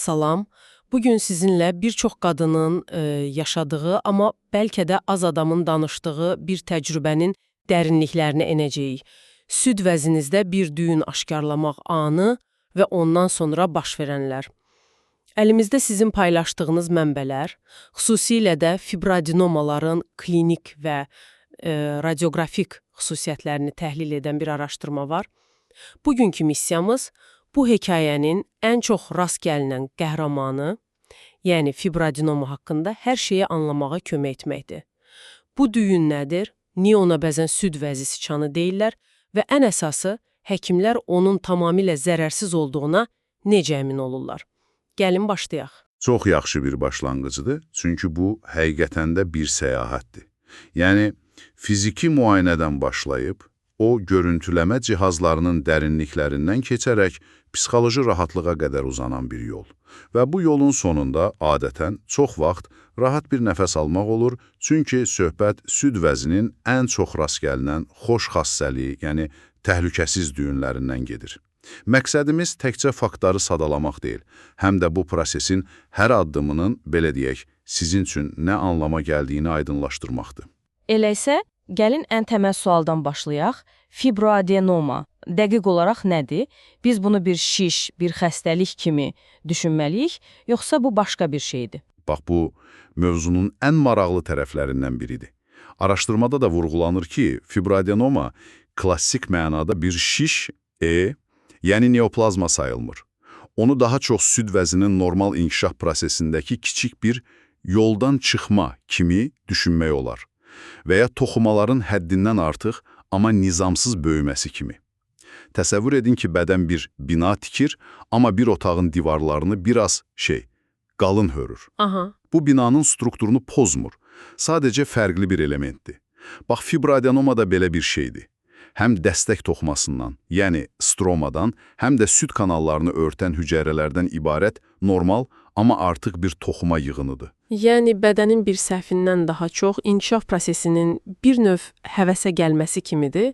salam. Bugün sizinlə bir çox qadının yaşadığı, amma bəlkə də az adamın danışdığı bir təcrübənin dərinliklərinə enəcəyik. Süd vəzinizdə bir düyün aşkarlamaq anı və ondan sonra baş verənlər. Əlimizdə sizin paylaşdığınız mənbələr, xüsusilə də fibroadenomaların klinik və radioqrafik xüsusiyyətlərini təhlil edən bir araşdırma var. Bugünkü missiyamız bu hekayənin ən çox rast gəlinən qəhrəmanı, yəni fibroadenoma haqqında hər şeyi anlamağa kömək etməkdir. Bu düyün nədir? Niyə ona bəzən süd vəzi sıçanı deyirlər və ən əsası, həkimlər onun tamamilə zərərsiz olduğuna necə əmin olurlar? Gəlin başlayaq. Çox yaxşı bir başlanğıcıdır, çünki bu həqiqətən də bir səyahətdir. Yəni, fiziki müayinədən başlayıb, o görüntüləmə cihazlarının dərinliklərindən keçərək psixoloji rahatlığa qədər uzanan bir yol. Və bu yolun sonunda adətən çox vaxt rahat bir nəfəs almaq olur, çünki söhbət süd vəzinin ən çox rast gəlinən xoş xassəli, yəni təhlükəsiz düyünlərindən gedir. Məqsədimiz təkcə faktları sadalamaq deyil, həm də bu prosesin hər addımının, belə deyək, sizin üçün nə anlama gəldiyini aydınlaşdırmaqdır. Elə isə, gəlin ən təməl sualdan başlayaq. Fibroadenoma dəqiq olaraq nədir? Biz bunu bir şiş, bir xəstəlik kimi düşünməliyik, yoxsa bu başqa bir şeydir? Bax, bu mövzunun ən maraqlı tərəflərindən biridir. Araşdırmada da vurğulanır ki, fibroadenoma klassik mənada bir şiş, yəni neoplazma sayılmır. Onu daha çox süd vəzinin normal inkişaf prosesindəki kiçik bir yoldan çıxma kimi düşünmək olar və ya toxumaların həddindən artıq, amma nizamsız böyüməsi kimi. Təsəvvür edin ki, bədən bir bina tikir, amma bir otağın divarlarını biraz qalın hörür. Bu binanın strukturunu pozmur, sadəcə fərqli bir elementdir. Bax, fibroadenoma da belə bir şeydir. Həm dəstək toxumasından, yəni stromadan, həm də süd kanallarını örtən hüceyrələrdən ibarət normal, amma artıq bir toxuma yığınıdır. Yəni, bədənin bir səhvindən daha çox inkişaf prosesinin bir növ həvəsə gəlməsi kimidir.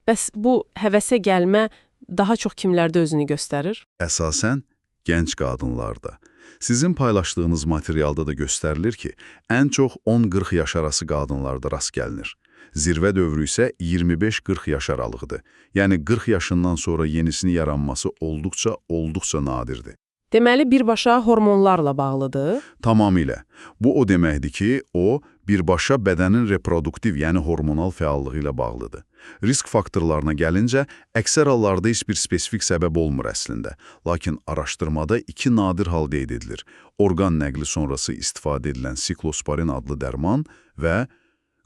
Bəs bu həvəsə gəlmə daha çox kimlərdə özünü göstərir? Əsasən, gənc qadınlarda. Sizin paylaşdığınız materialda da göstərilir ki, ən çox 10-40 yaş arası qadınlarda rast gəlinir. Zirvə dövrü isə 25-40 yaş aralığıdır. Yəni 40 yaşından sonra yenisini yaranması olduqca nadirdir. Deməli, birbaşa hormonlarla bağlıdır? Tamamilə. Bu o deməkdir ki, o, birbaşa bədənin reproduktiv, yəni hormonal fəallığı ilə bağlıdır. Risk faktorlarına gəlincə, əksər hallarda heç bir spesifik səbəb olmur əslində. Lakin araşdırmada iki nadir hal qeyd edilir. Orqan nəqli sonrası istifadə edilən siklosporin adlı dərman və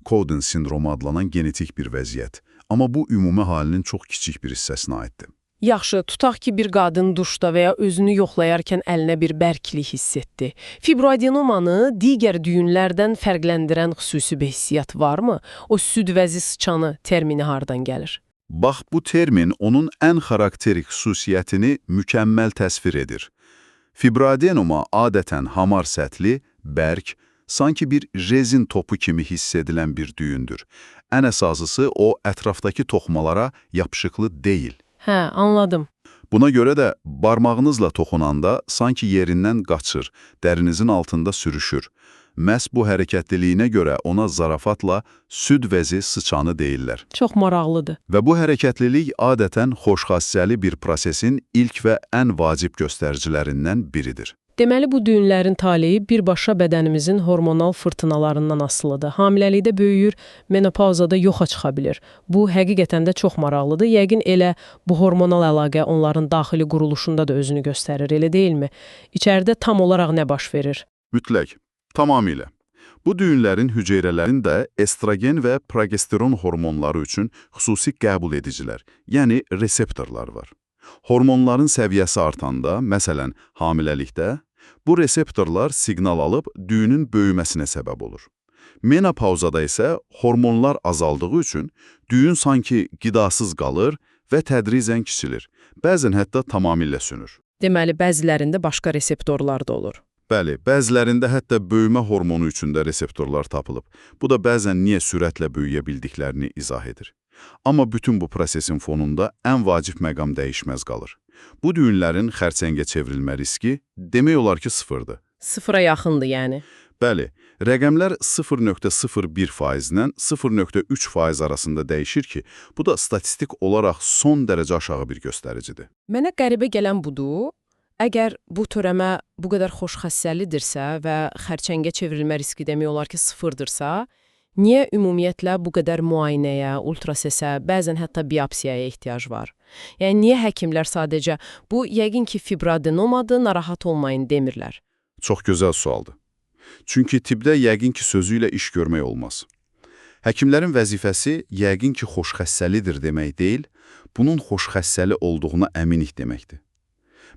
Cowden sindromu adlanan genetik bir vəziyyət. Amma bu, ümumi halinin çox kiçik bir hissəsinə aiddir. Yaxşı, tutaq ki, bir qadın duşda və ya özünü yoxlayarkən əlinə bir bərklik hiss etdi. Fibroadenomanı digər düyünlərdən fərqləndirən xüsusi bir hissiyat varmı? O süd vəzi sıçanı termini hardan gəlir? Bax, bu termin onun ən xarakterik xüsusiyyətini mükəmməl təsvir edir. Fibroadenoma adətən hamar səthli, bərk, sanki bir rezin topu kimi hiss edilən bir düyündür. Ən əsasısı o, ətrafdakı toxumalara yapışıqlı deyil. Hə, anladım. Buna görə də barmağınızla toxunanda sanki yerindən qaçır, dərinizin altında sürüşür. Məhz bu hərəkətliliyinə görə ona zarafatla süd vəzi sıçanı deyirlər. Çox maraqlıdır. Və bu hərəkətlilik adətən xoşxassəli bir prosesin ilk və ən vacib göstəricilərindən biridir. Deməli, bu düyünlərin taleyi birbaşa bədənimizin hormonal fırtınalarından asılıdır. Hamiləlikdə böyüyür, menopauzada yoxa çıxa bilir. Bu, həqiqətən də çox maraqlıdır. Yəqin elə bu hormonal əlaqə onların daxili quruluşunda da özünü göstərir, elə deyilmi? İçəridə tam olaraq nə baş verir? Mütləq, tamamilə. Bu düyünlərin hüceyrələrin də estrogen və progesteron hormonları üçün xüsusi qəbul edicilər, yəni reseptorlar var. Hormonların səviyyəsi artanda, məsələn, hamiləlikdə, bu reseptorlar siqnal alıb düyünün böyüməsinə səbəb olur. Menopauzada isə hormonlar azaldığı üçün düyün sanki qidasız qalır və tədricən kiçilir, bəzən hətta tamamilə sönür. Deməli, bəzilərində başqa reseptorlar da olur. Bəli, bəzilərində hətta böyümə hormonu üçün də reseptorlar tapılıb. Bu da bəzən niyə sürətlə böyüyə bildiklərini izah edir. Amma bütün bu prosesin fonunda ən vacib məqam dəyişməz qalır. Bu düyünlərin xərçəngə çevrilmə riski demək olar ki, sıfırdır. Sıfıra yaxındır yəni. Bəli, rəqəmlər 0,01%-dən 0,3% arasında dəyişir ki, bu da statistik olaraq son dərəcə aşağı bir göstəricidir. Mənə qəribə gələn budur. Əgər bu törəmə bu qədər xoşxəssəlidirsə və xərçəngə çevrilmə riski demək olar ki, sıfırdırsa, niyə ümumiyyətlə bu qədər müayinəyə, ultrasesə, bəzən hətta biopsiyaya ehtiyac var? Yəni, niyə həkimlər sadəcə bu yəqin ki, fibroadenomadır, narahat olmayın demirlər? Çox gözəl sualdır. Çünki tibbdə yəqin ki sözü ilə iş görmək olmaz. Həkimlərin vəzifəsi yəqin ki xoşxəssəlidir demək deyil, bunun xoşxəssəli olduğuna əminik deməkdir.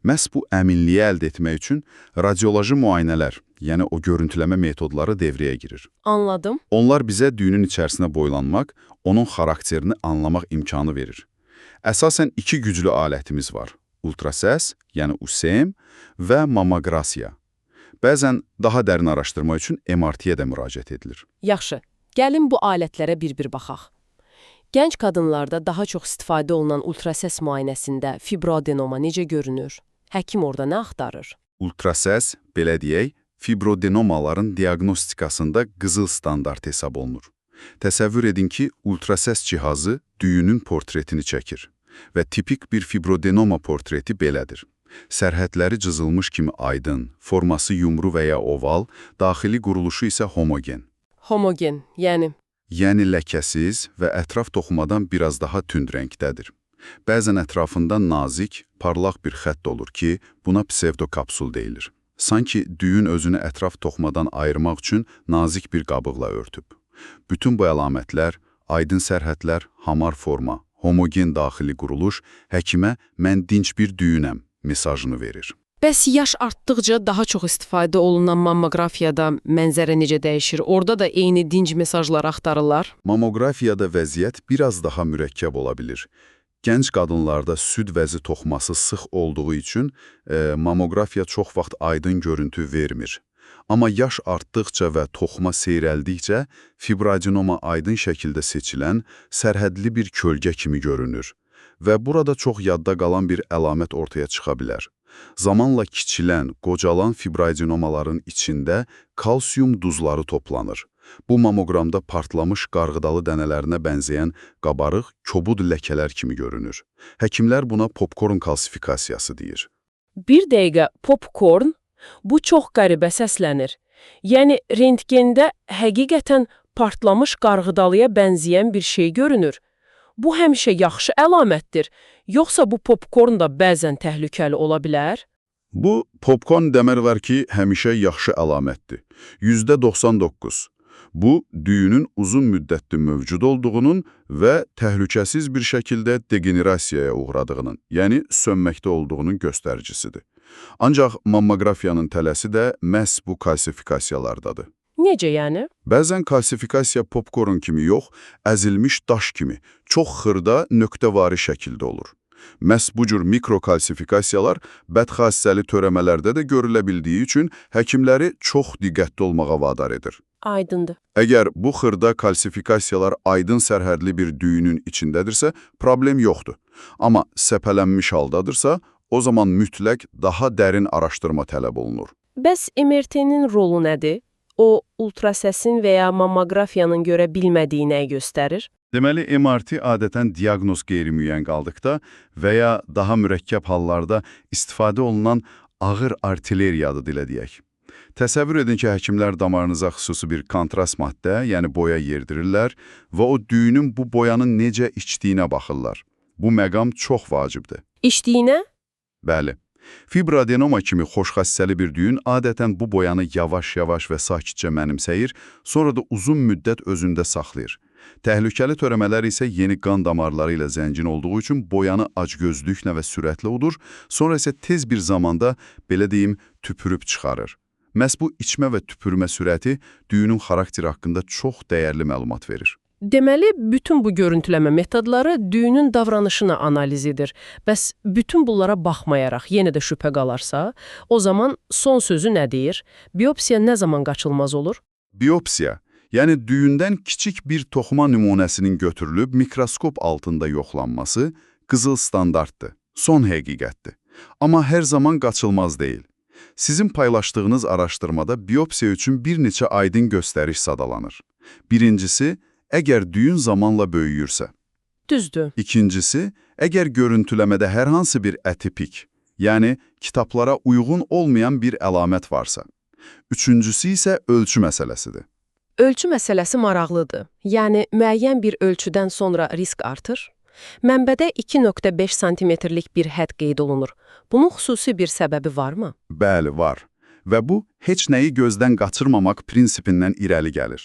Məhz bu əminliyi əldə etmək üçün radioloji müayinələr, yəni o görüntüləmə metodları devrəyə girir. Anladım. Onlar bizə düyünün içərisinə boylanmaq, onun xarakterini anlamaq imkanı verir. Əsasən iki güclü alətimiz var. Ultrasəs, yəni USM və mammoqrasiya. Bəzən daha dərin araşdırma üçün MRT-yə də müraciət edilir. Yaxşı, gəlin bu alətlərə bir-bir baxaq. Gənc qadınlarda daha çox istifadə olunan ultrasəs müayinəsində fibroadenoma necə görünür? Həkim orada nə axtarır? Ultrasəs, belə deyək, fibrodenomaların diaqnostikasında qızıl standart hesab olunur. Təsəvvür edin ki, ultrasəs cihazı düyünün portretini çəkir və tipik bir fibrodenoma portreti belədir. Sərhədləri cızılmış kimi aydın, forması yumru və ya oval, daxili quruluşu isə homogen. Homogen, Yəni ləkəsiz və ətraf toxumadan biraz daha tünd rəngdədir. Bəzən ətrafında nazik, parlaq bir xətt olur ki, buna psevdokapsul deyilir. Sanki düyün özünü ətraf toxumadan ayırmaq üçün nazik bir qabıqla örtüb. Bütün bu əlamətlər, aydın sərhədlər, hamar forma, homogen daxili quruluş həkimə mən dinç bir düyünəm mesajını verir. Bəs yaş artdıqca daha çox istifadə olunan mammoqrafiyada mənzərə necə dəyişir? Orada da eyni dinc mesajlar axtarırlar. Mammoqrafiyada vəziyyət biraz daha mürəkkəb ola bilir. Gənc qadınlarda süd vəzi toxuması sıx olduğu üçün mammoqrafiya çox vaxt aydın görüntü vermir. Amma yaş artdıqca və toxuma seyrəldikcə fibroadenoma aydın şəkildə seçilən, sərhədli bir kölgə kimi görünür və burada çox yadda qalan bir əlamət ortaya çıxa bilər. Zamanla kiçilən, qocalan fibroadenomaların içində kalsium duzları toplanır. Bu mammoqramda partlamış qarğıdalı dənələrinə bənzəyən qabarıq, kobud ləkələr kimi görünür. Həkimlər buna popkorn kalsifikasiyası deyir. Bir dəqiqə, popkorn? Bu çox qəribə səslənir. Yəni, rentgenda həqiqətən partlamış qarğıdalıya bənzəyən bir şey görünür. Bu həmişə yaxşı əlamətdir, yoxsa bu popkorn da bəzən təhlükəli ola bilər? Bu, popkorn demək var ki, həmişə yaxşı əlamətdir. %99. Bu, düyünün uzun müddətli mövcud olduğunun və təhlükəsiz bir şəkildə degenerasiyaya uğradığının, yəni sönməkdə olduğunun göstəricisidir. Ancaq mammoqrafiyanın tələsi də məhz bu kalsifikasiyalardadır. Necə yəni? Bəzən kalsifikasiya popkorn kimi yox, əzilmiş daş kimi, çox xırda, nöqtəvari şəkildə olur. Məhz bu cür mikrokalsifikasiyalar bədxassəli törəmələrdə də görülə bildiyi üçün həkimləri çox diqqətli olmağa vadar edir. Aydındır. Əgər bu xırda kalsifikasiyalar aydın sərhədli bir düyünün içindədirsə, problem yoxdur. Amma səpələnmiş haldadırsa, o zaman mütləq daha dərin araşdırma tələb olunur. Bəs MRT-nin rolu nədir? O, ultrasəsin və ya mammoqrafiyanın görə bilmədiyi nəyi göstərir? Deməli, MRT adətən diaqnoz qeyri-müəyyən qaldıqda və ya daha mürəkkəb hallarda istifadə olunan ağır artilleriyadır dilə deyək. Təsəvvür edin ki, həkimlər damarınıza xüsusi bir kontrast maddə, yəni boya yerdirirlər və o düyünün bu boyanın necə içdiyinə baxırlar. Bu məqam çox vacibdir. İçdiyinə? Bəli. Fibroadenoma kimi xoşxəssəli bir düyün adətən bu boyanı yavaş-yavaş və sakitcə mənimsəyir, sonra da uzun müddət özündə saxlayır. Təhlükəli törəmələr isə yeni qan damarları ilə zəngin olduğu üçün boyanı acgözlüklə və sürətlə udur, sonra isə tez bir zamanda, belə deyim, tüpürüb çıxarır. Məhz bu içmə və tüpürmə sürəti düyünün xarakteri haqqında çox dəyərli məlumat verir. Deməli, bütün bu görüntüləmə metodları düyünün davranışına analiz edir. Bəs bütün bunlara baxmayaraq yenə də şübhə qalarsa, o zaman son sözü nə deyir? Biopsiya nə zaman qaçılmaz olur? Biopsiya, Yəni düyündən kiçik bir toxuma nümunəsinin götürülüb mikroskop altında yoxlanması qızıl standartdır, son həqiqətdir. Amma hər zaman qaçılmaz deyil. Sizin paylaşdığınız araşdırmada biopsiya üçün bir neçə aydın göstəriş sadalanır. Birincisi, əgər düyün zamanla böyüyürsə. Düzdür. İkincisi, əgər görüntüləmədə hər hansı bir atipik, yəni kitablara uyğun olmayan bir əlamət varsa. Üçüncüsü isə ölçü məsələsidir. Ölçü məsələsi maraqlıdır. Yəni, müəyyən bir ölçüdən sonra risk artır. Mənbədə 2,5 santimetrlik bir hədd qeyd olunur. Bunun xüsusi bir səbəbi varmı? Bəli, var. Və bu, heç nəyi gözdən qaçırmamaq prinsipindən irəli gəlir.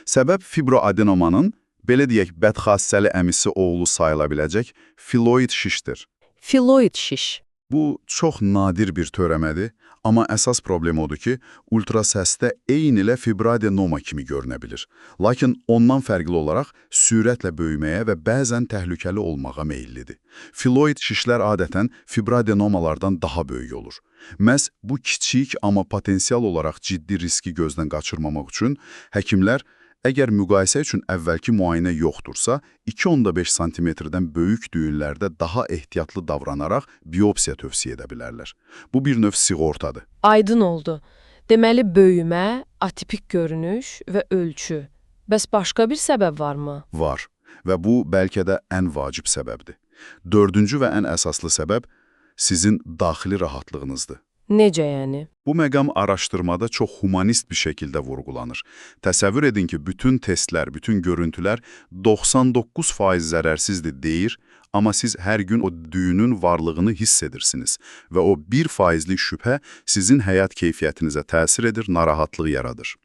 Səbəb fibroadenomanın, belə deyək, bədxassəli əmisi oğlu sayıla biləcək filoid şişdir. Filoid şiş. Bu, çox nadir bir törəmədir, amma əsas problem odur ki, ultrasəsdə eyni ilə fibroadenoma kimi görünə bilir. Lakin ondan fərqli olaraq sürətlə böyüməyə və bəzən təhlükəli olmağa meyillidir. Filoid şişlər adətən fibroadenomalardan daha böyük olur. Məhz bu kiçik, amma potensial olaraq ciddi riski gözdən qaçırmamaq üçün həkimlər, əgər müqayisə üçün əvvəlki müayinə yoxdursa, 2,5 santimetrdən böyük düyünlərdə daha ehtiyatlı davranaraq biopsiya tövsiyə edə bilərlər. Bu bir növ sığortadır. Aydın oldu. Deməli, böyümə, atipik görünüş və ölçü. Bəs başqa bir səbəb varmı? Var. Və bu, bəlkə də ən vacib səbəbdir. Dördüncü və ən əsaslı səbəb sizin daxili rahatlığınızdır. Necə yəni? Bu məqam araşdırmada çox humanist bir şəkildə vurğulanır. Təsəvvür edin ki, bütün testlər, bütün görüntülər 99% zərərsizdir deyir, amma siz hər gün o düyünün varlığını hiss edirsiniz və o 1%lik şübhə sizin həyat keyfiyyətinizə təsir edir, narahatlıq yaradır.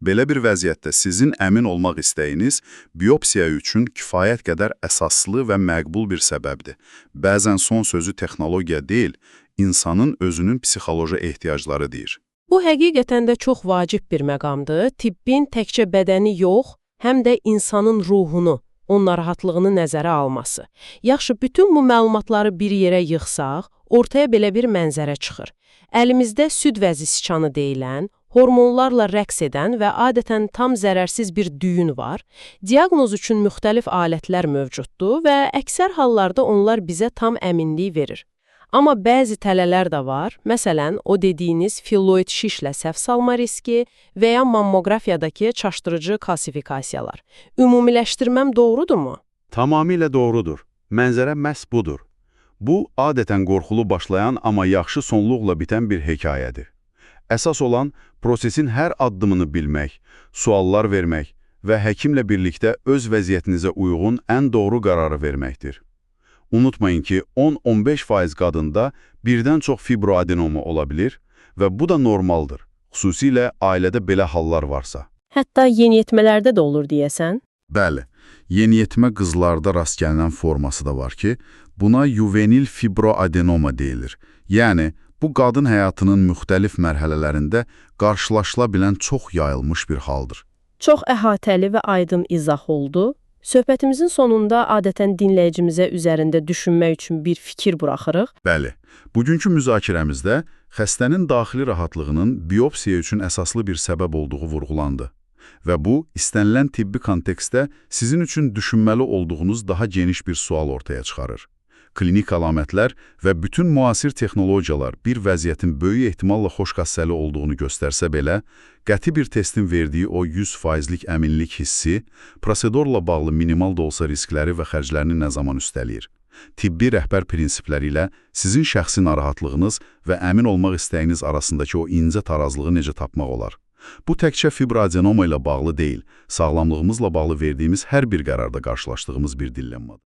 Belə bir vəziyyətdə sizin əmin olmaq istəyiniz biopsiya üçün kifayət qədər əsaslı və məqbul bir səbəbdir. Bəzən son sözü texnologiya deyil, insanın özünün psixoloji ehtiyacları deyir. Bu həqiqətən də çox vacib bir məqamdır. Tibbin təkcə bədəni yox, həm də insanın ruhunu, onun narahatlığını nəzərə alması. Yaxşı, bütün bu məlumatları bir yerə yığsaq, ortaya belə bir mənzərə çıxır. Əlimizdə süd vəzi siçanı deyilən, hormonlarla rəqs edən və adətən tam zərərsiz bir düyün var. Diaqnoz üçün müxtəlif alətlər mövcuddur və əksər hallarda onlar bizə tam əminlik verir. Amma bəzi tələlər də var, məsələn, o dediyiniz filoid şişlə səhv salma riski və ya mammografiyadakı çaşdırıcı klassifikasiyalar. Ümumiləşdirməm doğrudurmu? Tamamilə doğrudur. Mənzərə məhz budur. Bu, adətən qorxulu başlayan, amma yaxşı sonluqla bitən bir hekayədir. Əsas olan, prosesin hər addımını bilmək, suallar vermək və həkimlə birlikdə öz vəziyyətinizə uyğun ən doğru qərarı verməkdir. Unutmayın ki, 10-15% qadında birdən çox fibroadenoma ola bilir və bu da normaldır, xüsusilə ailədə belə hallar varsa. Hətta yeniyetmələrdə də olur deyəsən? Bəli, yeniyetmə qızlarda rast gəlinən forması da var ki, buna juvenil fibroadenoma deyilir. Yəni, bu qadın həyatının müxtəlif mərhələlərində qarşılaşıla bilən çox yayılmış bir haldır. Çox əhatəli və aydın izah oldu. Söhbətimizin sonunda adətən dinləyicimizə üzərində düşünmək üçün bir fikir buraxırıq. Bəli, bugünkü müzakirəmizdə xəstənin daxili rahatlığının biopsiya üçün əsaslı bir səbəb olduğu vurğulandı. Və bu, istənilən tibbi kontekstdə sizin üçün düşünməli olduğunuz daha geniş bir sual ortaya çıxarır. Klinik əlamətlər və bütün müasir texnologiyalar bir vəziyyətin böyük ehtimalla xoşxassəli olduğunu göstərsə belə, qəti bir testin verdiyi o 100%lik əminlik hissi, prosedurla bağlı minimal da olsa riskləri və xərclərini nə zaman üstələyir. Tibbi rəhbər prinsipləri ilə sizin şəxsi narahatlığınız və əmin olmaq istəyiniz arasındakı o incə tarazlığı necə tapmaq olar? Bu təkcə fibroadenoma ilə bağlı deyil, sağlamlığımızla bağlı verdiyimiz hər bir qərarda qarşılaşdığımız bir dilemmadır.